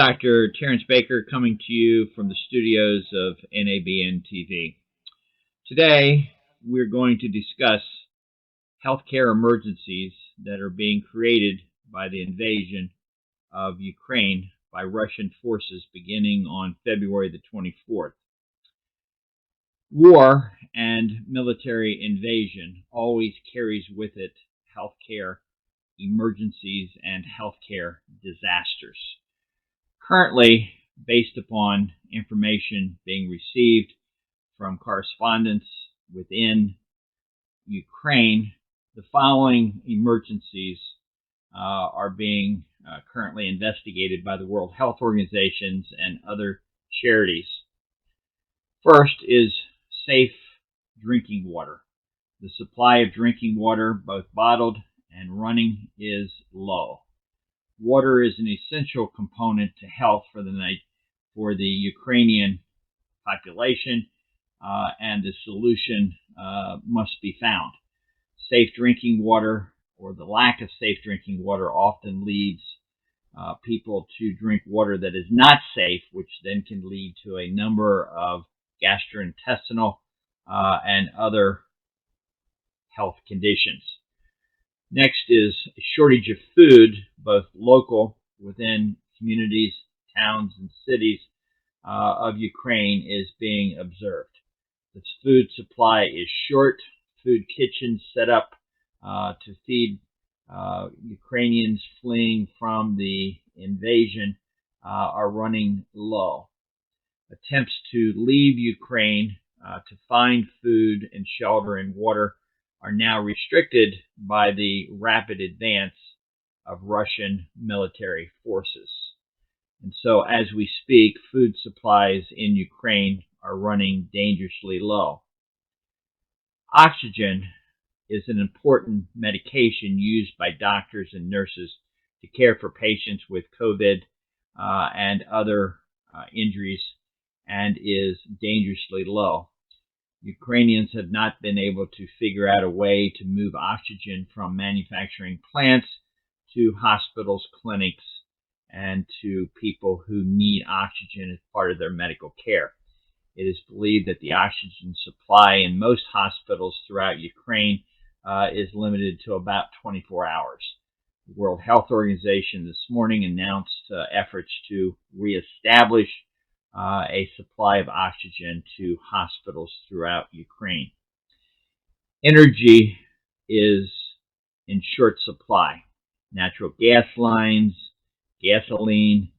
Dr. Terrence Baker coming to you from the studios of NABN TV. Today, we're going to discuss healthcare emergencies that are being created by the invasion of Ukraine by Russian forces beginning on February the 24th. War and military invasion always carries with it healthcare emergencies and healthcare disasters. Currently, based upon information being received from correspondents within Ukraine, the following emergencies are being currently investigated by the World Health Organizations and other charities. First is safe drinking water. The supply of drinking water, both bottled and running, is low. Water is an essential component to health for the Ukrainian population, and the solution must be found. Safe drinking water, or the lack of safe drinking water, often leads people to drink water that is not safe, which then can lead to a number of gastrointestinal and other health conditions. Next is a shortage of food, both local within communities, towns, and cities of Ukraine is being observed. The food supply is short. Food kitchens set up to feed Ukrainians fleeing from the invasion are running low. Attempts to leave Ukraine to find food and shelter and water are now restricted by the rapid advance of Russian military forces. And so as we speak, food supplies in Ukraine are running dangerously low. Oxygen is an important medication used by doctors and nurses to care for patients with COVID and other injuries, and is dangerously low. Ukrainians have not been able to figure out a way to move oxygen from manufacturing plants to hospitals, clinics, and to people who need oxygen as part of their medical care. It is believed that the oxygen supply in most hospitals throughout Ukraine is limited to about 24 hours. The World Health Organization this morning announced efforts to reestablish a supply of oxygen to hospitals throughout Ukraine. Energy is in short supply. Natural gas lines, gasoline,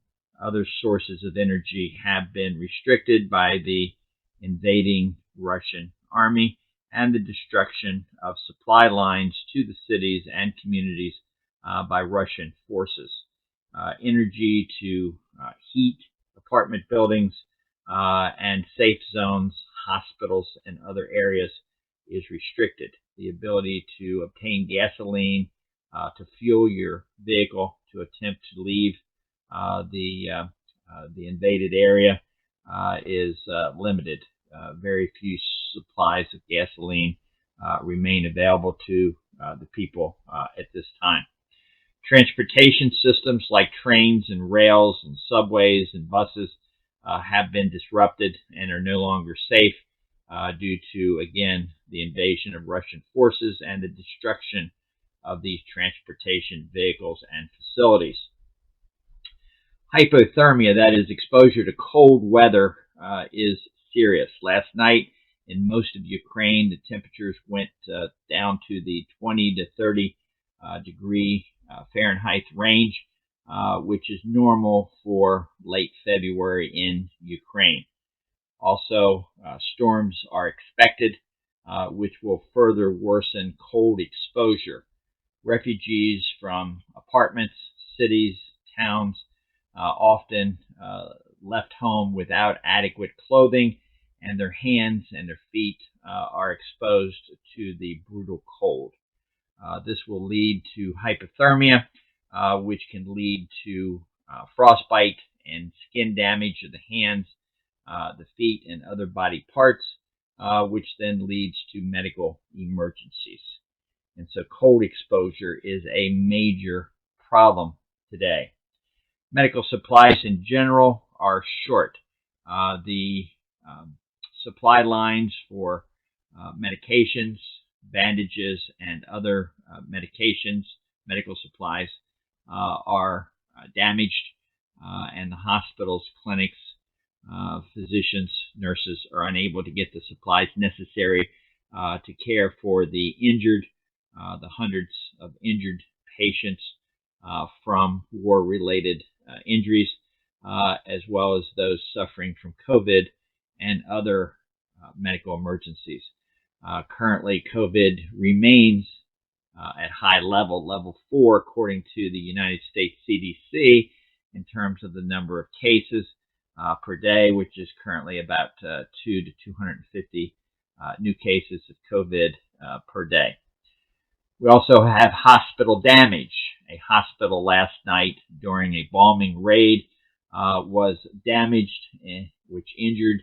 other sources of energy have been restricted by the invading Russian army and the destruction of supply lines to the cities and communities by Russian forces. Energy to heat apartment buildings and safe zones, hospitals, and other areas is restricted. The ability to obtain gasoline to fuel your vehicle to attempt to leave the invaded area is limited. Very few supplies of gasoline remain available to the people at this time. Transportation systems like trains and rails and subways and buses have been disrupted and are no longer safe due to, again, the invasion of Russian forces and the destruction of these transportation vehicles and facilities. Hypothermia, that is exposure to cold weather, is serious. Last night in most of Ukraine, the temperatures went down to the 20 to 30 degree Fahrenheit range, which is normal for late February in Ukraine. Also, storms are expected, which will further worsen cold exposure. Refugees from apartments, cities, towns, often left home without adequate clothing, and their hands and their feet are exposed to the brutal cold. This will lead to hypothermia, which can lead to frostbite and skin damage of the hands, the feet, and other body parts, which then leads to medical emergencies. And so cold exposure is a major problem today. Medical supplies in general are short. The supply lines for medications, bandages, and other medical supplies, are damaged, and the hospitals, clinics, physicians, nurses are unable to get the supplies necessary to care for the injured, the hundreds of injured patients from war-related injuries, as well as those suffering from COVID and other medical emergencies. Currently, COVID remains at high level 4, according to the United States CDC, in terms of the number of cases per day, which is currently about 2 to 250 new cases of COVID per day. We also have hospital damage. A hospital last night during a bombing raid was damaged, which injured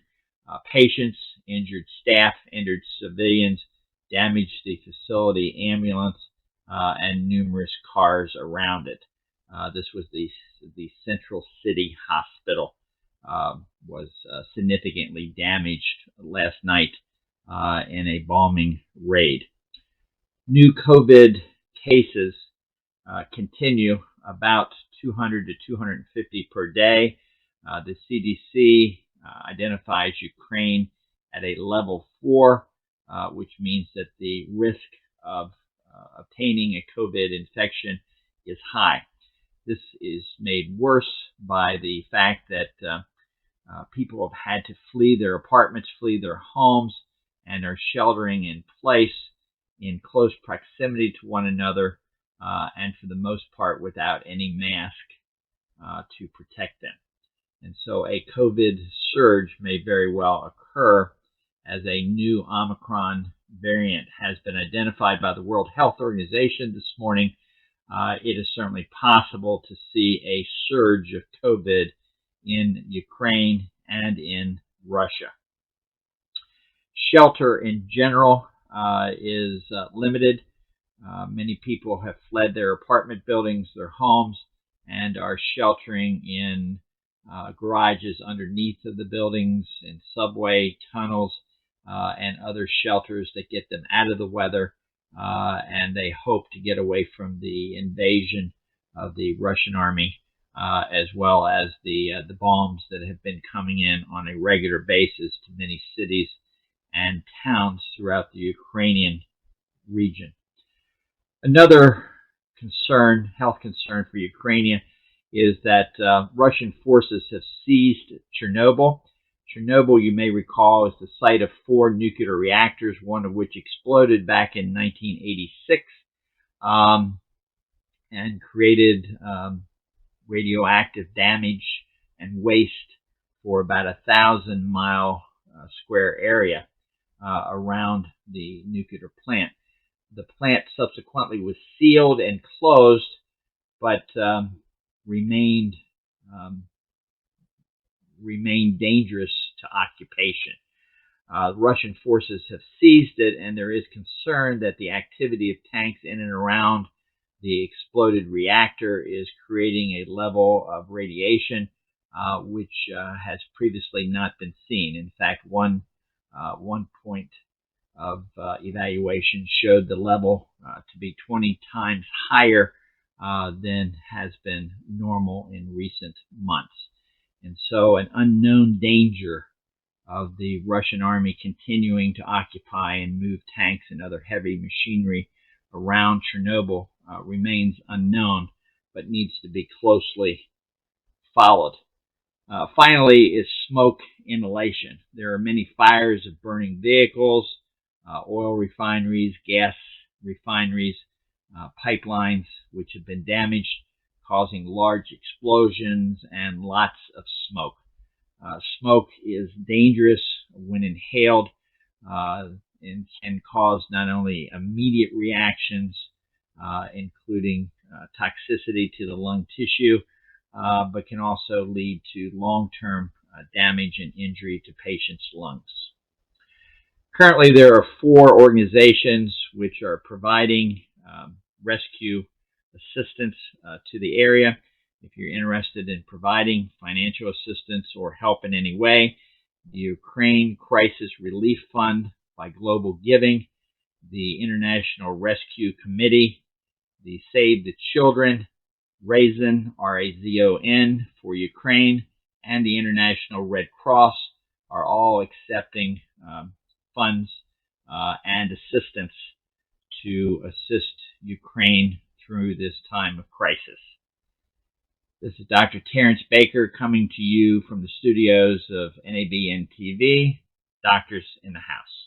patients, injured staff, injured civilians, damaged the facility ambulance, and numerous cars around it. This was the Central City Hospital, was significantly damaged last night in a bombing raid. New COVID cases continue, about 200 to 250 per day. The CDC identifies Ukraine at a level 4, which means that the risk of obtaining a COVID infection is high. This is made worse by the fact that people have had to flee their apartments, flee their homes, and are sheltering in place in close proximity to one another, and for the most part without any mask to protect them. And so a COVID surge may very well occur as a new Omicron variant has been identified by the World Health Organization this morning. It is certainly possible to see a surge of COVID in Ukraine and in Russia. Shelter in general is limited. Many people have fled their apartment buildings, their homes, and are sheltering in garages underneath of the buildings, in subway tunnels, and other shelters that get them out of the weather, and they hope to get away from the invasion of the Russian army, as well as the bombs that have been coming in on a regular basis to many cities and towns throughout the Ukrainian region. Another concern, health concern for Ukraine, is that Russian forces have seized Chernobyl. Chernobyl, you may recall, is the site of 4 nuclear reactors, one of which exploded back in 1986 and created radioactive damage and waste for about 1,000-mile square area around the nuclear plant. The plant subsequently was sealed and closed, but remained dangerous to occupation. Russian forces have seized it, and there is concern that the activity of tanks in and around the exploded reactor is creating a level of radiation which has previously not been seen. In fact, one point of evaluation showed the level to be 20 times higher than has been normal in recent months. And so an unknown danger of the Russian army continuing to occupy and move tanks and other heavy machinery around Chernobyl remains unknown, but needs to be closely followed. Finally is smoke inhalation. There are many fires of burning vehicles, oil refineries, gas refineries, pipelines which have been damaged, causing large explosions and lots of smoke. Smoke is dangerous when inhaled and can cause not only immediate reactions, including toxicity to the lung tissue, but can also lead to long-term damage and injury to patients' lungs. Currently, there are 4 organizations which are providing rescue assistance to the area. If you're interested in providing financial assistance or help in any way, the Ukraine Crisis Relief Fund by Global Giving, the International Rescue Committee, the Save the Children, Razon, RAZON, for Ukraine, and the International Red Cross are all accepting funds and assistance to assist Ukraine through this time of crisis. This is Dr. Terrence Baker coming to you from the studios of NABN TV, Doctors in the House.